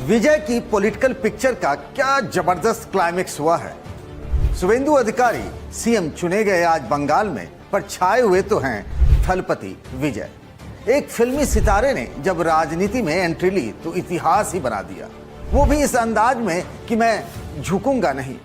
विजय की political picture का क्या जबरदस्त क्लाइमेक्स हुआ है। शुवेंदु अधिकारी सीएम चुने गए आज बंगाल में, पर छाए हुए तो हैं थलपति विजय। एक फिल्मी सितारे ने जब राजनीति में एंट्री ली तो इतिहास ही बना दिया, वो भी इस अंदाज में कि मैं झुकूंगा नहीं।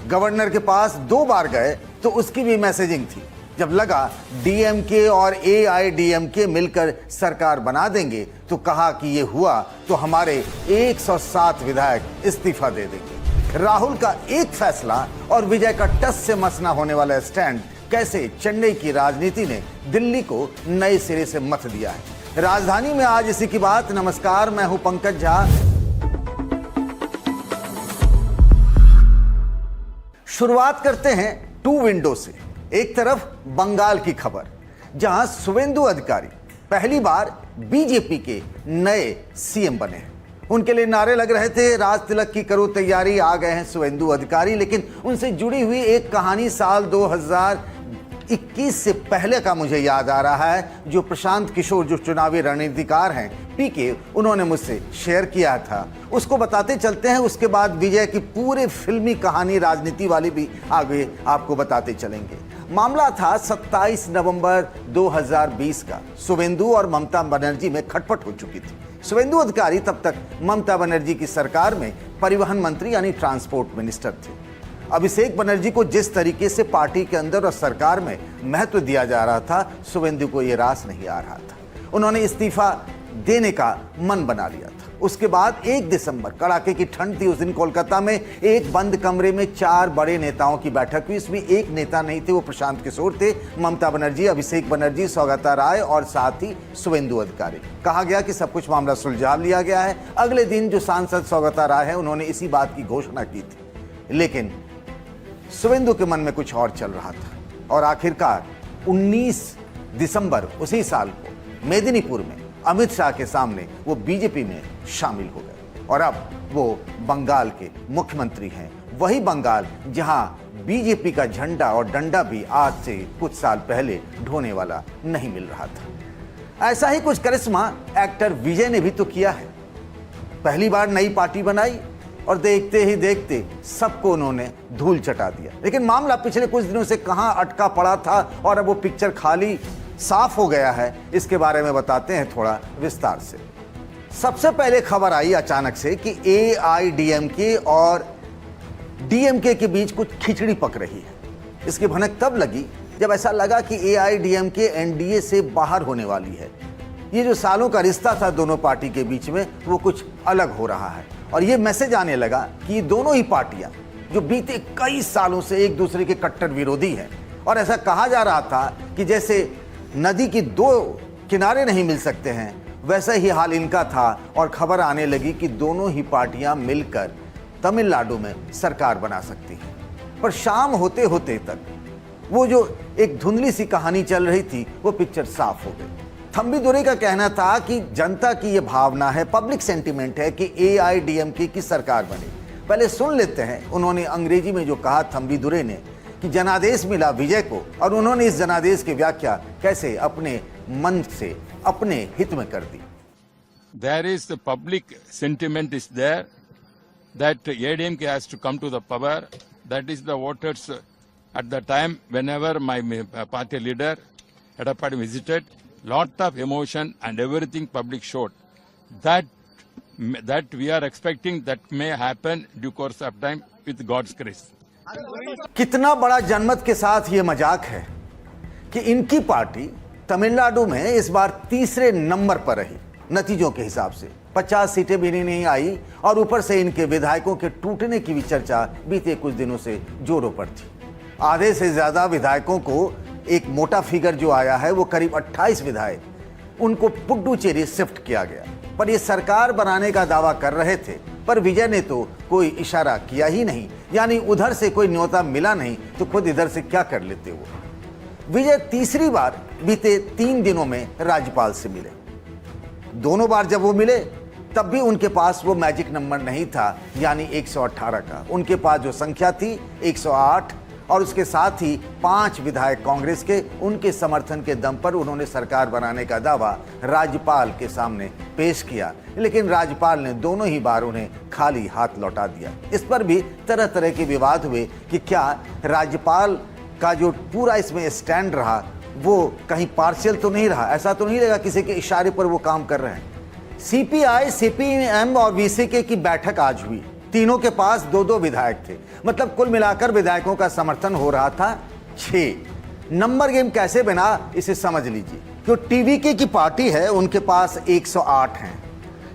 गवर्नर के पास 2 बार गए तो उसकी भी मैसेजिंग थी। जब लगा डीएमके और एआईडीएमके मिलकर सरकार बना देंगे तो कहा कि ये हुआ तो हमारे 107 विधायक इस्तीफा दे देंगे। राहुल का एक फैसला और विजय का टस से मस ना होने वाला स्टैंड कैसे चेन्नई की राजनीति ने दिल्ली को नए सिरे से मथ दिया है। राजधानी में आज इसी की बात। नमस्कार, मैं हूं पंकज झा। शुरुआत करते हैं 2 विंडो से। एक तरफ बंगाल की खबर, जहां शुवेंदु अधिकारी पहली बार बीजेपी के नए सीएम बने हैं। उनके लिए नारे लग रहे थे, राज तिलक की करो तैयारी, आ गए हैं शुवेंदु अधिकारी। लेकिन उनसे जुड़ी हुई एक कहानी साल 2021 से पहले का मुझे याद आ रहा है, जो प्रशांत किशोर, जो चुनावी रणनीतिकार हैं, पीके, उन्होंने मुझसे शेयर किया था। उसको बताते चलते हैं, उसके बाद विजय की पूरे फिल्मी कहानी राजनीति वाली भी आगे आपको बताते चलेंगे। मामला था 27 नवंबर 2020 का। शुवेंदु और ममता बनर्जी में खटपट हो चुकी थी। शुवेंदु अधिकारी तब तक ममता बनर्जी की सरकार में परिवहन मंत्री यानी ट्रांसपोर्ट मिनिस्टर थे। अभिषेक बनर्जी को जिस तरीके से पार्टी के अंदर और सरकार में महत्व दिया जा रहा था, शुवेंदु को यह रास नहीं आ रहा था। उन्होंने इस्तीफा देने का मन बना लिया था। उसके बाद 1 दिसंबर, कड़ाके की ठंड थी उस दिन, कोलकाता में एक बंद कमरे में 4 बड़े नेताओं की बैठक हुई। इसमें एक नेता नहीं थे, वो प्रशांत किशोर थे। ममता बनर्जी, अभिषेक बनर्जी, सौगता राय और साथ ही शुवेंदु अधिकारी। कहा गया कि सब कुछ मामला सुलझा लिया गया है। अगले दिन जो सांसद सौगता राय है, उन्होंने इसी बात की घोषणा की थी। लेकिन शुवेंदु के मन में कुछ और चल रहा था और आखिरकार 19 दिसंबर उसी साल को मेदिनीपुर में अमित शाह के सामने वो बीजेपी में शामिल हो गए और अब वो बंगाल के मुख्यमंत्री हैं। वही बंगाल जहां बीजेपी का झंडा और डंडा भी आज से कुछ साल पहले ढोने वाला नहीं मिल रहा था। ऐसा ही कुछ करिश्मा एक्टर विजय ने भी तो किया है। पहली बार नई पार्टी बनाई और देखते ही देखते सबको उन्होंने धूल चटा दिया। लेकिन मामला पिछले कुछ दिनों से कहां अटका पड़ा था और अब वो पिक्चर खाली साफ हो गया है, इसके बारे में बताते हैं थोड़ा विस्तार से। सबसे पहले खबर आई अचानक से कि एआईडीएमके और डीएमके के बीच कुछ खिचड़ी पक रही है। इसकी भनक तब लगी जब ऐसा लगा कि एआईडीएमके एनडीए से बाहर होने वाली है। ये जो सालों का रिश्ता था दोनों पार्टी के बीच में, वो कुछ अलग हो रहा है और ये मैसेज आने लगा कि ये दोनों ही पार्टियां जो बीते कई सालों से एक दूसरे के कट्टर विरोधी हैं। और ऐसा कहा जा रहा था कि जैसे नदी की 2 किनारे नहीं मिल सकते हैं, वैसा ही हाल इनका था। और खबर आने लगी कि दोनों ही पार्टियां मिलकर तमिलनाडु में सरकार बना सकती हैं। पर शाम होते होते तक वो जो एक धुंधली सी कहानी चल रही थी, वो पिक्चर साफ हो गई। थम्बीदुरई का कहना था कि जनता की ये भावना है, पब्लिक सेंटिमेंट है कि एआईडीएमके की सरकार बने। पहले सुन लेते हैं उन्होंने अंग्रेजी में जो कहा थम्बीदुरई ने, कि जनादेश मिला विजय को, और उन्होंने इस जनादेश की व्याख्या कैसे अपने मन से अपने हित में कर दी। There is the public sentiment is there that ADMK has to come to the power. That is the voters at the time whenever my party leader Edapadi visited, lot of emotion and everything public showed that we are expecting that may happen due course of time with God's grace. कितना बड़ा जनमत के साथ ये मजाक है कि इनकी पार्टी तमिलनाडु में इस बार 3रे नंबर पर रही नतीजों के हिसाब से। 50 सीटें भी नहीं आई और ऊपर से इनके विधायकों के टूटने की भी चर्चा बीते कुछ दिनों से जोरों पर थी। आधे से ज्यादा विधायकों को, एक मोटा फिगर जो आया है वो करीब 28 विधायक, उनको पुडुचेरी शिफ्ट किया गया। पर ये सरकार बनाने का दावा कर रहे थे, पर विजय ने तो कोई इशारा किया ही नहीं, यानी उधर से कोई न्योता मिला नहीं तो खुद इधर से क्या कर लेते वो। विजय तीसरी बार बीते 3 दिनों में राज्यपाल से मिले। दोनों बार जब वो मिले तब भी उनके पास वो मैजिक नंबर नहीं था, यानी 118 का। उनके पास जो संख्या थी 108 और उसके साथ ही 5 विधायक कांग्रेस के, उनके समर्थन के दम पर उन्होंने सरकार बनाने का दावा राज्यपाल के सामने पेश किया, लेकिन राज्यपाल ने दोनों ही बार उन्हें खाली हाथ लौटा दिया। इस पर भी तरह तरह के विवाद हुए कि क्या राज्यपाल का जो पूरा इसमें स्टैंड रहा वो कहीं पार्शियल तो नहीं रहा, ऐसा तो नहीं लगा किसी के इशारे पर वो काम कर रहे हैं। सीपीआई, सीपीएम और वीसीके की बैठक आज हुई। तीनों के पास 2-2 विधायक थे, मतलब कुल मिलाकर विधायकों का समर्थन हो रहा था 6। नंबर गेम कैसे बना इसे समझ लीजिए। जो टीवीके की पार्टी है उनके पास 108 हैं।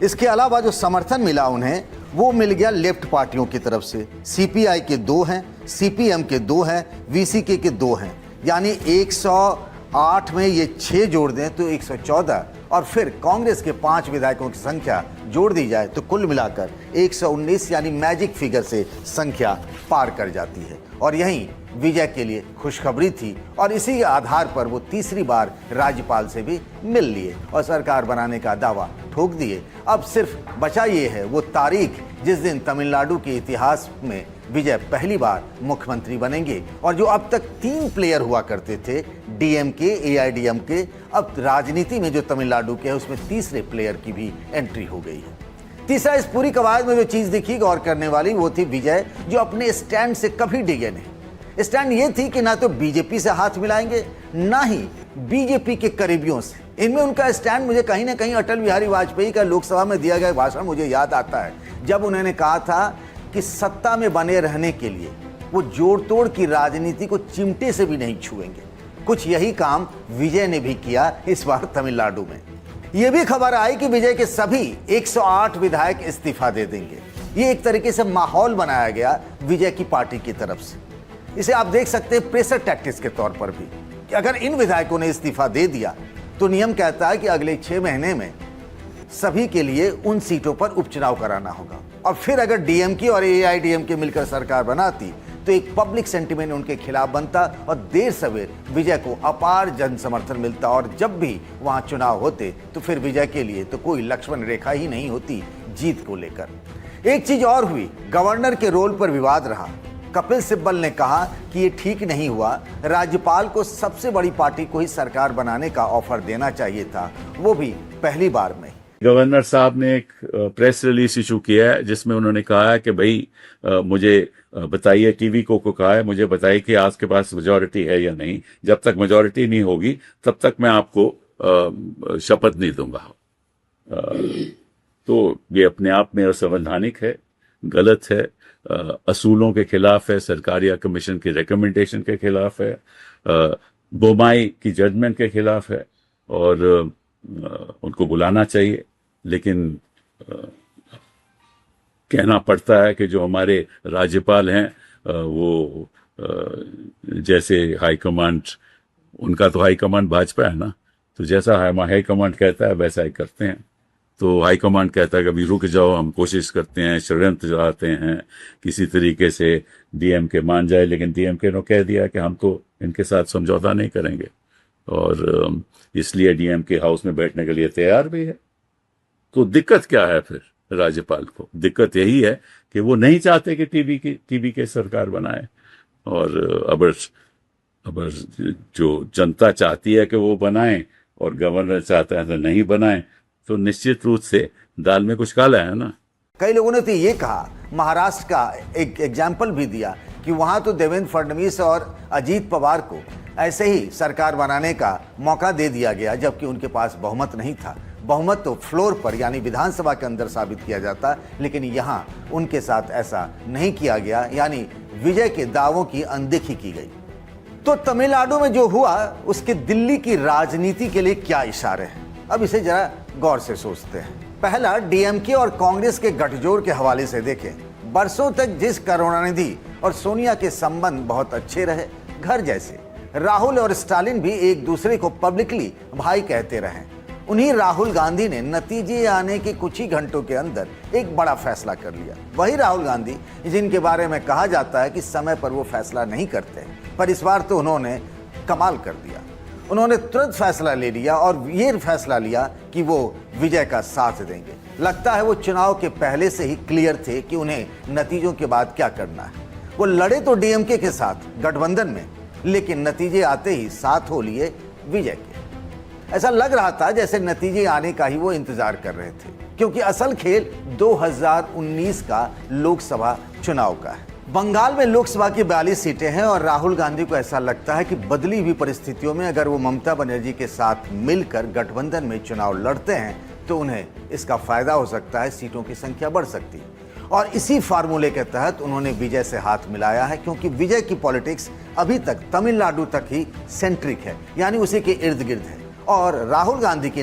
इसके अलावा जो समर्थन मिला उन्हें वो मिल गया लेफ्ट पार्टियों की तरफ से। सीपीआई के 2 हैं, सीपीएम के 2 हैं, वीसीके के 2 हैं, यानी 108 में ये 6 जोड़ दें तो 114, और फिर कांग्रेस के 5 विधायकों की संख्या जोड़ दी जाए तो कुल मिलाकर 119, यानी मैजिक फिगर से संख्या पार कर जाती है। और यहीं विजय के लिए खुशखबरी थी और इसी के आधार पर वो तीसरी बार राज्यपाल से भी मिल लिए और सरकार बनाने का दावा ठोक दिए। अब सिर्फ बचा ये है वो तारीख जिस दिन तमिलनाडु के इतिहास में विजय पहली बार मुख्यमंत्री बनेंगे। और जो अब तक 3 प्लेयर हुआ करते थे, डीएमके, एआईडीएमके, अब राजनीति में जो तमिलनाडु के है उसमें तीसरे प्लेयर की भी एंट्री हो गई है। तीसरा, इस पूरी कवायद में जो चीज दिखी गौर करने वाली वो थी विजय, जो अपने स्टैंड से कभी डिगे नहीं। स्टैंड ये थी कि ना तो बीजेपी से हाथ मिलाएंगे ना ही बीजेपी के करीबियों से। इनमें उनका स्टैंड मुझे कहीं ना कहीं अटल बिहारी वाजपेयी का लोकसभा में दिया गया भाषण मुझे याद आता है, जब उन्होंने कहा था कि सत्ता में बने रहने के लिए वो जोड़ तोड़ की राजनीति को चिमटे से भी नहीं छुएंगे। कुछ यही काम विजय ने भी किया इस बार तमिलनाडु में। यह भी खबर आई कि विजय के सभी 108 विधायक इस्तीफा दे देंगे। ये एक तरीके से माहौल बनाया गया विजय की पार्टी की तरफ से। इसे आप देख सकते हैं प्रेशर टैक्टिक्स के तौर पर भी, कि अगर इन विधायकों ने इस्तीफा दे दिया तो नियम कहता है कि अगले 6 महीने में सभी के लिए उन सीटों पर उपचुनाव कराना होगा। और फिर अगर डीएमके और एआईडीएमके मिलकर सरकार बनाती तो एक पब्लिक सेंटिमेंट उनके खिलाफ बनता और देर सवेर विजय को अपार जन समर्थन मिलता, और जब भी वहां चुनाव होते तो फिर विजय के लिए तो कोई लक्ष्मण रेखा ही नहीं होती जीत को लेकर। एक चीज और हुई, गवर्नर के रोल पर विवाद रहा। कपिल सिब्बल ने कहा कि ये ठीक नहीं हुआ, राज्यपाल को सबसे बड़ी पार्टी को ही सरकार बनाने का ऑफर देना चाहिए था, वो भी पहली बार में। गवर्नर साहब ने एक प्रेस रिलीज इशू किया है जिसमें उन्होंने कहा है कि भाई मुझे बताइए, टीवी को कहा है मुझे बताइए कि आपके पास मेजॉरिटी है या नहीं। जब तक मेजॉरिटी नहीं होगी तब तक मैं आपको शपथ नहीं दूंगा। तो ये अपने आप में असंवैधानिक है, गलत है, असूलों के खिलाफ है, सरकारिया कमीशन की रिकमेंडेशन के खिलाफ है, बोमाई की जजमेंट के खिलाफ है, और उनको बुलाना चाहिए। लेकिन कहना पड़ता है कि जो हमारे राज्यपाल हैं वो जैसे हाईकमांड, उनका तो हाईकमांड भाजपा है ना, तो जैसा हाईकमांड कहता है वैसा ही करते हैं। तो हाईकमांड कहता है कि अभी रुक जाओ, हम कोशिश करते हैं, षड्यंत्र चलाते हैं, किसी तरीके से डीएमके मान जाए। लेकिन डीएमके ने कह दिया कि हम तो इनके साथ समझौता नहीं करेंगे, और इसलिए डीएमके हाउस में बैठने के लिए तैयार भी है। तो दिक्कत क्या है फिर राज्यपाल को? दिक्कत यही है कि वो नहीं चाहते कि टीवी के सरकार बनाए, और अब जो जनता चाहती है कि वो बनाए और गवर्नर चाहता है तो नहीं बनाए, तो निश्चित रूप से दाल में कुछ काला है ना। कई लोगों ने तो ये कहा, महाराष्ट्र का एक एग्जाम्पल भी दिया कि वहां तो देवेंद्र फडणवीस और अजीत पवार को ऐसे ही सरकार बनाने का मौका दे दिया गया, जबकि उनके पास बहुमत नहीं था। बहुमत तो फ्लोर पर यानी विधानसभा के अंदर साबित किया जाता, लेकिन यहां उनके साथ ऐसा नहीं किया गया, यानी विजय के दावों की अनदेखी की गई। तो तमिलनाडु में जो हुआ उसके दिल्ली की राजनीति के लिए क्या इशारे हैं, अब इसे जरा गौर से सोचते हैं। पहला, डीएमके और कांग्रेस के गठजोड़ के हवाले से देखें। बरसों तक जिस करुणानिधि और सोनिया के संबंध बहुत अच्छे रहे, घर जैसे, राहुल और स्टालिन भी एक दूसरे को पब्लिकली भाई कहते रहे। उन्हीं राहुल गांधी ने नतीजे आने के कुछ ही घंटों के अंदर एक बड़ा फैसला कर लिया। वही राहुल गांधी जिनके बारे में कहा जाता है कि समय पर वो फैसला नहीं करते, पर इस बार तो उन्होंने कमाल कर दिया। उन्होंने तुरंत फैसला ले लिया और ये फैसला लिया कि वो विजय का साथ देंगे। लगता है वो चुनाव के पहले से ही क्लियर थे कि उन्हें नतीजों के बाद क्या करना है। वो लड़े तो डीएमके के साथ गठबंधन में, लेकिन नतीजे आते ही साथ हो लिए विजय के। ऐसा लग रहा था जैसे नतीजे आने का ही वो इंतजार कर रहे थे, क्योंकि असल खेल 2019 का लोकसभा चुनाव का है। बंगाल में लोकसभा की 42 सीटें हैं और राहुल गांधी को ऐसा लगता है कि बदली हुई परिस्थितियों में अगर वो ममता बनर्जी के साथ मिलकर गठबंधन में चुनाव लड़ते हैं तो उन्हें इसका फायदा हो सकता है, सीटों की संख्या बढ़ सकती है। और इसी फार्मूले के तहत उन्होंने विजय से हाथ मिलाया है, क्योंकि विजय की पॉलिटिक्स अभी तक तमिलनाडु तक ही सेंट्रिक है, यानी उसी के इर्द गिर्द है। और राहुल गांधी के